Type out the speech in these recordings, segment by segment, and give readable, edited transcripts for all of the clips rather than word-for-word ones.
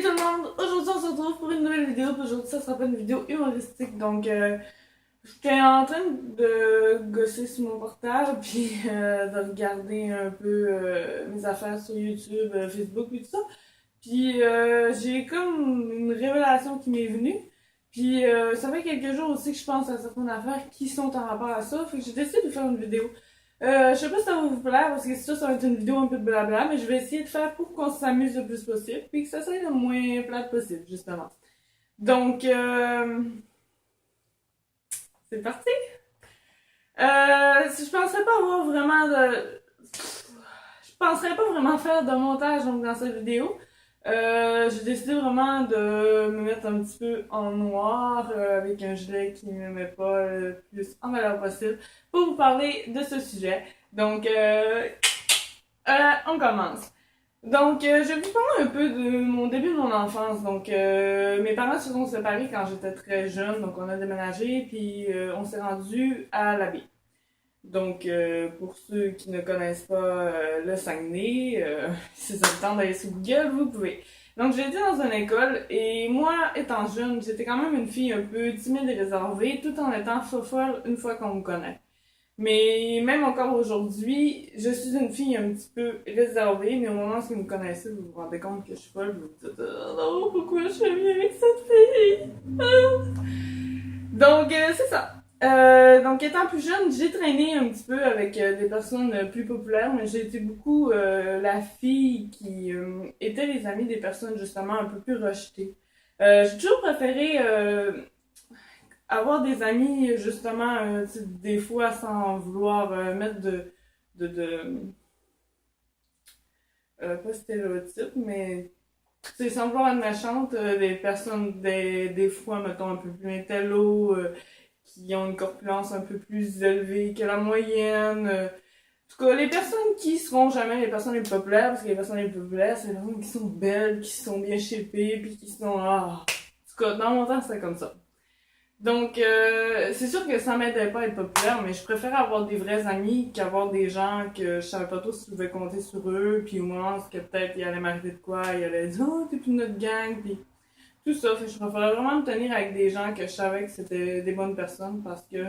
Salut tout le monde! Aujourd'hui on se retrouve pour une nouvelle vidéo. Aujourd'hui ça sera pas une vidéo humoristique. Donc j'étais en train de gosser sur mon portable puis de regarder un peu mes affaires sur YouTube, Facebook et tout ça. Puis j'ai comme une révélation qui m'est venue. Puis ça fait quelques jours aussi que je pense à certaines affaires qui sont en rapport à ça. Fait que j'ai décidé de faire une vidéo. Je sais pas si ça va vous plaire parce que c'est sûr ça va être une vidéo un peu de blabla, mais je vais essayer de faire pour qu'on s'amuse le plus possible puis que ça soit le moins plate possible, justement. Donc, c'est parti! Je penserais pas avoir vraiment de... Je penserais pas vraiment faire de montage donc, dans cette vidéo. J'ai décidé vraiment de me mettre un petit peu en noir avec un gilet qui ne me met pas le plus en valeur possible pour vous parler de ce sujet. Donc, on commence. Donc, je vais vous parler un peu de mon début de mon enfance. Donc, mes parents se sont séparés quand j'étais très jeune, donc on a déménagé, puis on s'est rendu à l'abbaye. Donc, pour ceux qui ne connaissent pas le Saguenay, si ça vous tente d'aller sur Google, vous pouvez. Donc, j'ai été dans une école et moi, étant jeune, j'étais quand même une fille un peu timide et réservée, tout en étant folle une fois qu'on me connaît. Mais même encore aujourd'hui, je suis une fille un petit peu réservée, mais au moment où vous me connaissez, vous vous rendez compte que je suis folle, vous vous dites non, pourquoi je suis bien avec cette fille? Donc, c'est ça. Donc, étant plus jeune, j'ai traîné un petit peu avec des personnes plus populaires, mais j'ai été beaucoup la fille qui était les amies des personnes justement un peu plus rejetées. J'ai toujours préféré avoir des amis justement, des fois sans vouloir mettre pas stéréotypes, mais sans vouloir être méchante, des personnes des fois, mettons, un peu plus intello, qui ont une corpulence un peu plus élevée que la moyenne. En tout cas, les personnes qui seront jamais les personnes les populaires, parce que les personnes les populaires, c'est les personnes qui sont belles, qui sont bien shapées, puis qui sont... Ah. En tout cas, dans mon temps, c'était comme ça. Donc, c'est sûr que ça m'aidait pas à être populaire, mais je préférais avoir des vrais amis qu'avoir des gens que je savais pas trop si je pouvais compter sur eux, puis au moment où peut-être il allait m'arriver de quoi, il allait dire « Oh, t'es plus notre gang », puis tout ça. Fait que je préférais vraiment me tenir avec des gens que je savais que c'était des bonnes personnes, parce que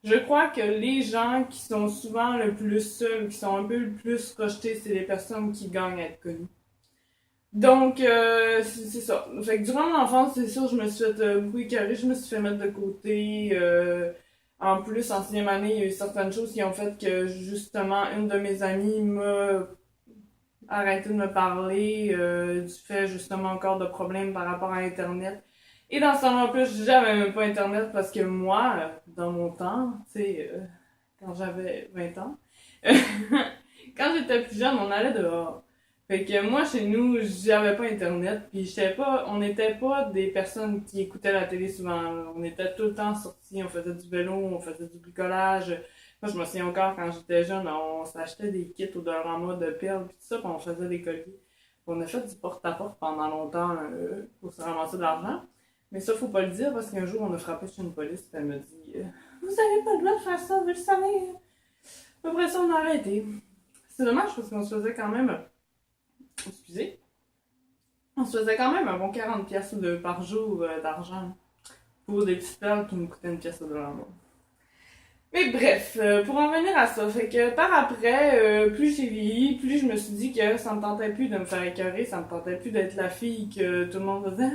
je crois que les gens qui sont souvent le plus seuls, qui sont un peu le plus rejetés, c'est les personnes qui gagnent à être connues. Donc, c'est ça. Fait que durant mon enfance, c'est sûr, je me suis fait beaucoup écœurer, je me suis fait mettre de côté. En plus, en sixième année, il y a eu certaines choses qui ont fait que, justement, une de mes amies m'a arrêté de me parler du fait, justement, encore de problèmes par rapport à Internet. Et dans ce temps-là, en plus, j'avais même pas Internet parce que moi, dans mon temps, tu sais, quand j'avais 20 ans, quand j'étais plus jeune, on allait dehors. Fait que moi, chez nous, j'avais pas Internet, puis on n'était pas des personnes qui écoutaient la télé souvent. On était tout le temps sortis, on faisait du vélo, on faisait du bricolage. Moi, je me souviens encore, quand j'étais jeune, on s'achetait des kits au Dollarama de perles, puis tout ça, puis on faisait des colliers. On a fait du porte-à-porte pendant longtemps pour se ramasser de l'argent. Mais ça, faut pas le dire, parce qu'un jour, on a frappé chez une police, puis elle me dit Vous avez pas le droit de faire ça, vous le savez. Après ça, on a arrêté. C'est dommage, parce qu'on se faisait quand même... Excusez. On se faisait quand même un bon 40 pièces par jour d'argent pour des petites perles qui nous coûtaient une pièce au dollar. Mais bref, pour en venir à ça, fait que par après, plus j'ai vieilli, plus je me suis dit que ça me tentait plus de me faire écœurer, ça me tentait plus d'être la fille que tout le monde faisait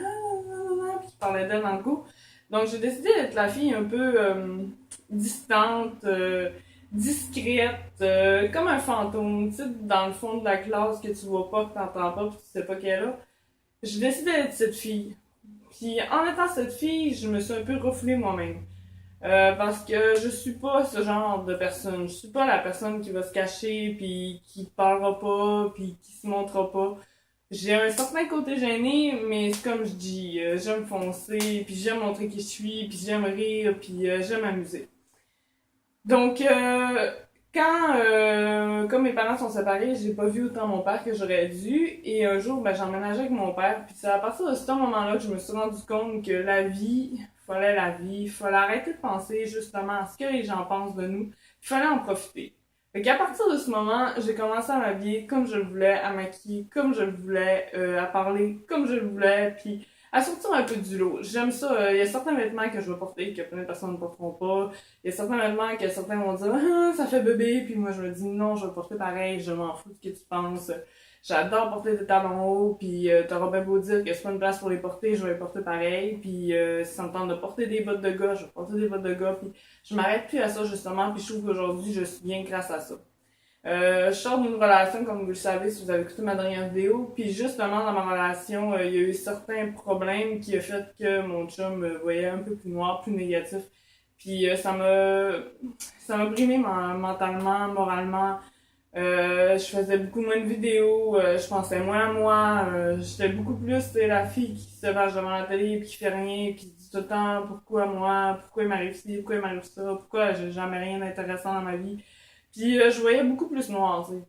puis qui parlait d'elle dans le cours. Donc j'ai décidé d'être la fille un peu distante, discrète, comme un fantôme, tu sais, dans le fond de la classe que tu vois pas, que t'entends pas, pis tu sais pas qu'elle est là. J'ai décidé d'être cette fille. Puis en étant cette fille, je me suis un peu refoulée moi-même. Parce que je suis pas ce genre de personne. Je suis pas la personne qui va se cacher, puis qui parlera pas, puis qui se montrera pas. J'ai un certain côté gêné, mais c'est comme je dis, j'aime foncer, puis j'aime montrer qui je suis, puis j'aime rire, puis j'aime m'amuser. Donc, comme mes parents sont séparés, j'ai pas vu autant mon père que j'aurais dû. Et un jour, ben, j'ai emménagé avec mon père. Puis c'est à partir de ce moment-là que je me suis rendu compte que la vie, fallait arrêter de penser justement à ce que les gens pensent de nous. Il fallait en profiter. Fait qu'à partir de ce moment, j'ai commencé à m'habiller comme je le voulais, à maquiller comme je le voulais, à parler comme je le voulais, puis à sortir un peu du lot. J'aime ça. Il y a certains vêtements que je vais porter que plein de personnes ne porteront pas. Il y a certains vêtements que certains vont dire ah, ça fait bébé, puis moi je me dis non, je vais porter pareil, je m'en fous de ce que tu penses. J'adore porter des talons hauts, puis t'auras bien beau dire que c'est pas une place pour les porter, je vais les porter pareil. Puis si ça me tente de porter des bottes de gars, je vais porter des bottes de gars. Puis je m'arrête plus à ça justement, puis je trouve qu'aujourd'hui je suis bien grâce à ça. Je sors d'une relation, comme vous le savez, si vous avez écouté ma dernière vidéo, puis justement dans ma relation, il y a eu certains problèmes qui ont fait que mon chum me voyait un peu plus noir, plus négatif. Puis ça m'a brimé mentalement, moralement. Je faisais beaucoup moins de vidéos, je pensais moins à moi, j'étais beaucoup plus la fille qui se vache devant la télé puis qui fait rien puis qui dit tout le temps pourquoi moi, pourquoi il m'arrive ci, pourquoi il m'arrive ça, pourquoi j'ai jamais rien d'intéressant dans ma vie. Puis je voyais beaucoup plus noir, tu sais.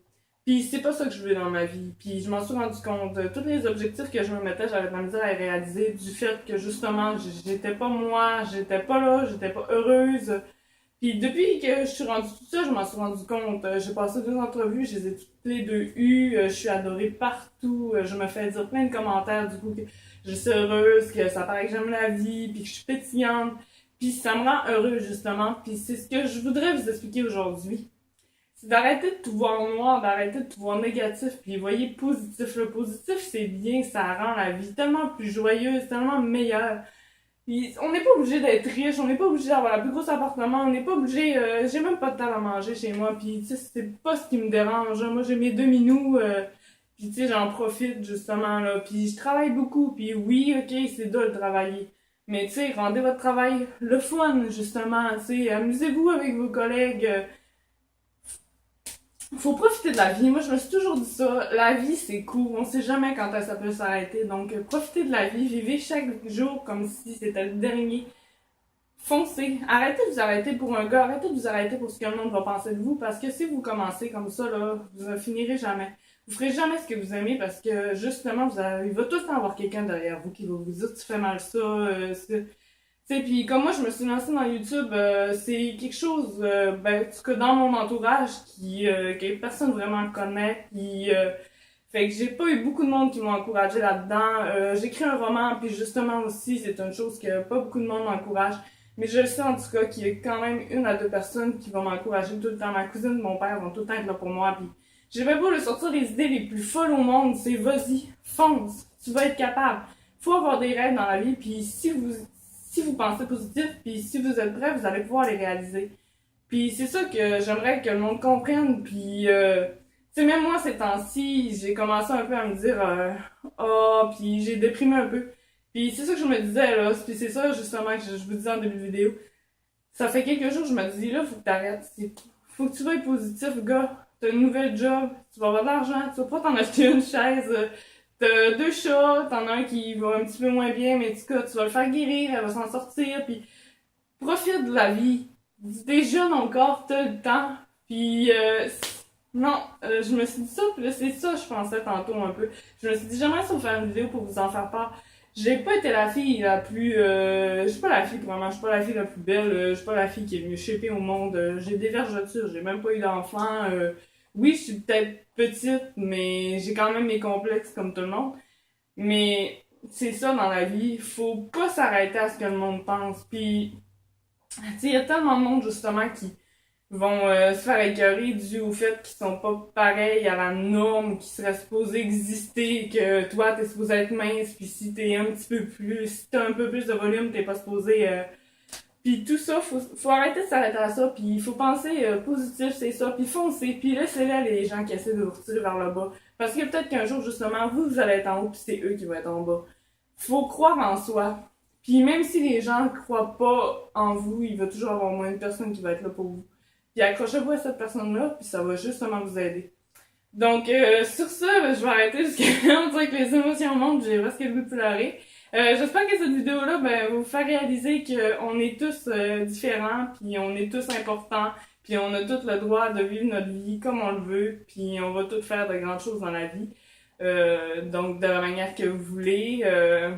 Puis c'est pas ça que je voulais dans ma vie. Puis je m'en suis rendu compte. Tous les objectifs que je me mettais, j'avais de la misère à les réaliser du fait que justement, j'étais pas moi, j'étais pas là, j'étais pas heureuse. Puis depuis que je suis rendue tout ça, je m'en suis rendu compte. J'ai passé 2 entrevues, je les ai toutes les deux eues. Je suis adorée partout. Je me fais dire plein de commentaires du coup que je suis heureuse, que ça paraît que j'aime la vie, puis que je suis pétillante. Puis ça me rend heureuse justement. Puis c'est ce que je voudrais vous expliquer aujourd'hui. C'est d'arrêter de tout voir noir, d'arrêter de tout voir négatif, puis voyez positif. Le positif, c'est bien, ça rend la vie tellement plus joyeuse, tellement meilleure. Puis on n'est pas obligé d'être riche, on n'est pas obligé d'avoir le plus gros appartement, on n'est pas obligé... j'ai même pas de temps à manger chez moi, puis tu sais, c'est pas ce qui me dérange. Moi, j'ai mes demi-nous, puis tu sais, j'en profite justement, là. Puis je travaille beaucoup, puis oui, ok, c'est dur de travailler. Mais tu sais, rendez votre travail le fun, justement, tu sais, amusez-vous avec vos collègues. Faut profiter de la vie. Moi, je me suis toujours dit ça. La vie, c'est court. On sait jamais quand ça peut s'arrêter. Donc, profitez de la vie. Vivez chaque jour comme si c'était le dernier. Foncez. Arrêtez de vous arrêter pour un gars. Arrêtez de vous arrêter pour ce que le monde va penser de vous. Parce que si vous commencez comme ça, là, vous ne finirez jamais. Vous ferez jamais ce que vous aimez parce que, justement, il va tout le temps avoir quelqu'un derrière vous qui va vous dire tu fais mal ça, t'sais, puis comme moi, je me suis lancée dans YouTube, c'est quelque chose, ben, en tout cas dans mon entourage, que personne vraiment connaît, puis fait que j'ai pas eu beaucoup de monde qui m'ont encouragé là-dedans. J'écris un roman, puis justement aussi, c'est une chose que pas beaucoup de monde m'encourage, mais je le sais en tout cas qu'il y a quand même 1 à 2 personnes qui vont m'encourager tout le temps. Ma cousine et mon père vont tout le temps être là pour moi, puis j'ai même beau le sortir les idées les plus folles au monde, c'est vas-y, fonce, tu vas être capable. Faut avoir des rêves dans la vie, puis si vous pensez positif, puis si vous êtes prêt, vous allez pouvoir les réaliser. Puis c'est ça que j'aimerais que le monde comprenne. Puis, tu sais, même moi, ces temps-ci, j'ai commencé un peu à me dire, puis j'ai déprimé un peu. Puis c'est ça que je me disais, là. Puis c'est ça, justement, que je vous disais en début de vidéo. Ça fait quelques jours que je me dis, là, faut que t'arrêtes. Faut que tu veuilles positif, gars. T'as une nouvelle job, tu vas avoir de l'argent, tu vas pas t'en acheter une chaise. T'as 2 chats, t'en as un qui va un petit peu moins bien, mais en tout cas, tu vas le faire guérir, elle va s'en sortir, puis profite de la vie. T'es jeune encore, t'as le temps, puis non, je me suis dit ça, puis là, c'est ça je pensais tantôt un peu. Je me suis dit, j'aimerais ça vous faire une vidéo pour vous en faire part. J'ai pas été la fille la plus... je suis pas la fille, vraiment, je suis pas la fille la plus belle, je suis pas la fille qui est le mieux shapée au monde, j'ai des vergetures, j'ai même pas eu d'enfant, oui, je suis peut-être petite, mais j'ai quand même mes complexes comme tout le monde. Mais c'est ça dans la vie, faut pas s'arrêter à ce que le monde pense. Puis, tu sais, il y a tellement de monde justement qui vont se faire écœurer dû au fait qu'ils sont pas pareils à la norme qui serait supposée exister, que toi t'es supposé être mince, puis si t'es un petit peu plus, si t'as un peu plus de volume, t'es pas supposé puis tout ça, faut arrêter de s'arrêter à ça, puis il faut penser positif, c'est ça, puis foncer, puis laissez-les les gens qui essaient de vous retirer vers le bas. Parce que peut-être qu'un jour, justement, vous allez être en haut, puis c'est eux qui vont être en bas. Faut croire en soi. Puis même si les gens croient pas en vous, il va toujours avoir moins de personnes qui vont être là pour vous. Puis accrochez-vous à cette personne-là, puis ça va justement vous aider. Donc, sur ça, je vais arrêter parce que on dirait que les émotions montent, j'ai presque le goût de pleurer. J'espère que cette vidéo-là va vous faire réaliser qu'on est tous différents, puis on est tous importants, puis on a tous le droit de vivre notre vie comme on le veut, puis on va tous faire de grandes choses dans la vie. Donc, de la manière que vous voulez.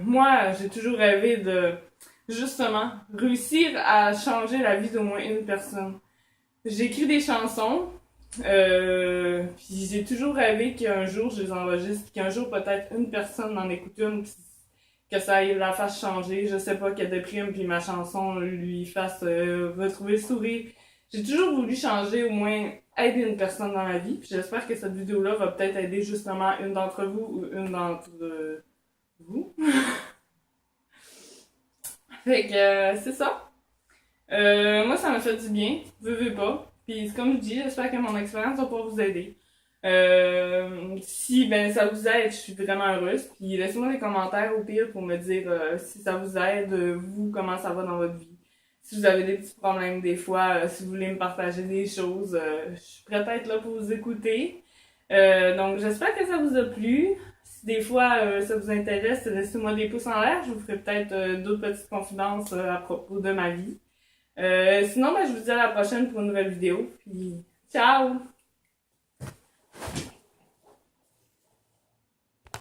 Moi, j'ai toujours rêvé de, justement, réussir à changer la vie d'au moins 1 personne. J'écris des chansons, Puis j'ai toujours rêvé qu'un jour je les enregistre, qu'un jour peut-être une personne en écoute une, pis que ça la fasse changer. Je sais pas, qu'elle déprime puis ma chanson lui fasse retrouver le sourire. J'ai toujours voulu changer, au moins aider une personne dans la vie. Puis j'espère que cette vidéo-là va peut-être aider justement une d'entre vous ou une d'entre vous. Fait que c'est ça. Moi, ça m'a fait du bien, veux pas. Puis comme je dis, j'espère que mon expérience va pouvoir vous aider. Si ben ça vous aide, je suis vraiment heureuse. Puis laissez-moi des commentaires au pire pour me dire si ça vous aide, vous, comment ça va dans votre vie. Si vous avez des petits problèmes des fois, si vous voulez me partager des choses, je suis prête à être là pour vous écouter. Donc j'espère que ça vous a plu. Si des fois ça vous intéresse, laissez-moi des pouces en l'air. Je vous ferai peut-être d'autres petites confidences à propos de ma vie. Sinon, ben, je vous dis à la prochaine pour une nouvelle vidéo. Puis, ciao!